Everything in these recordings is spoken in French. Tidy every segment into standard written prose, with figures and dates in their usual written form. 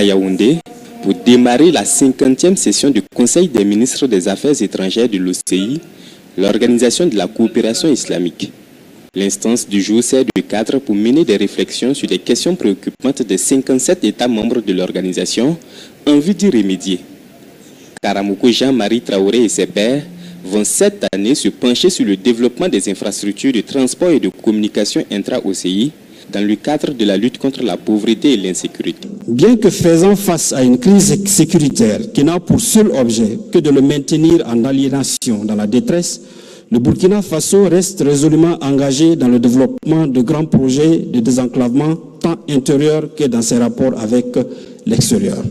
à Yaoundé pour démarrer la 50e session du Conseil des ministres des Affaires étrangères de l'OCI, l'Organisation de la coopération islamique. L'instance du jour sert de cadre pour mener des réflexions sur les questions préoccupantes des 57 États membres de l'organisation en vue d'y remédier. Karamoko Jean-Marie Traoré et ses pairs vont cette année se pencher sur le développement des infrastructures de transport et de communication intra-OCI dans le cadre de la lutte contre la pauvreté et l'insécurité. Bien que faisant face à une crise sécuritaire qui n'a pour seul objet que de le maintenir en aliénation dans la détresse, le Burkina Faso reste résolument engagé dans le développement de grands projets de désenclavement tant intérieur que dans ses rapports avec l'extérieur.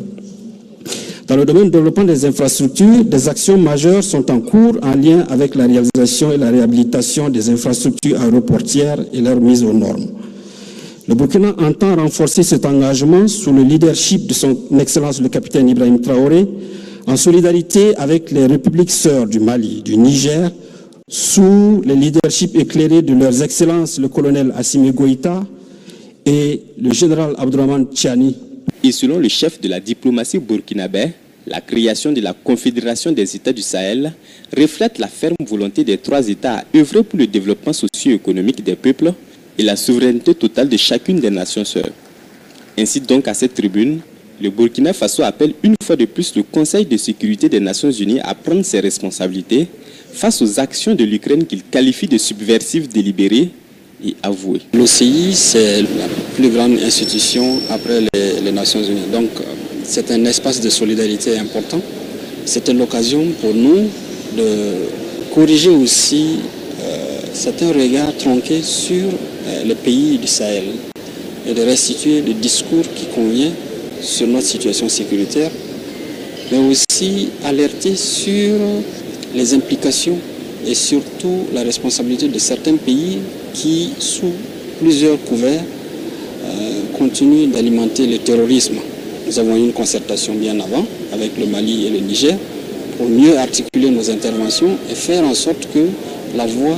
Dans le domaine du développement des infrastructures, des actions majeures sont en cours en lien avec la réalisation et la réhabilitation des infrastructures aéroportières et leur mise aux normes. Le Burkina entend renforcer cet engagement sous le leadership de son Excellence le capitaine Ibrahim Traoré, en solidarité avec les républiques sœurs du Mali, du Niger, sous le leadership éclairé de leurs Excellences le colonel Assimi Goïta et le général Abdourahmane Tchani. Et selon le chef de la diplomatie burkinabé, la création de la Confédération des États du Sahel reflète la ferme volonté des trois États à œuvrer pour le développement socio-économique des peuples et la souveraineté totale de chacune des nations sœurs. Ainsi donc, à cette tribune, le Burkina Faso appelle une fois de plus le Conseil de sécurité des Nations Unies à prendre ses responsabilités face aux actions de l'Ukraine qu'il qualifie de subversives délibérées et avouées. L'OCI, c'est la plus grande institution après les Nations Unies. Donc, c'est un espace de solidarité important. C'était l'occasion pour nous de corriger aussi certains regards tronqués sur les pays du Sahel et de restituer le discours qui convient sur notre situation sécuritaire, mais aussi alerter sur les implications et surtout la responsabilité de certains pays qui, sous plusieurs couverts, continuent d'alimenter le terrorisme. Nous avons eu une concertation bien avant avec le Mali et le Niger pour mieux articuler nos interventions et faire en sorte que la voix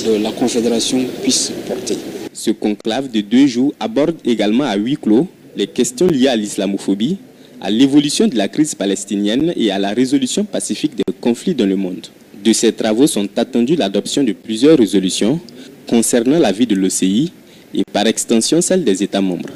de la Confédération puisse porter. Ce conclave de 2 jours aborde également à huis clos les questions liées à l'islamophobie, à l'évolution de la crise palestinienne et à la résolution pacifique des conflits dans le monde. De ces travaux sont attendus l'adoption de plusieurs résolutions concernant la vie de l'OCI et par extension celle des États membres.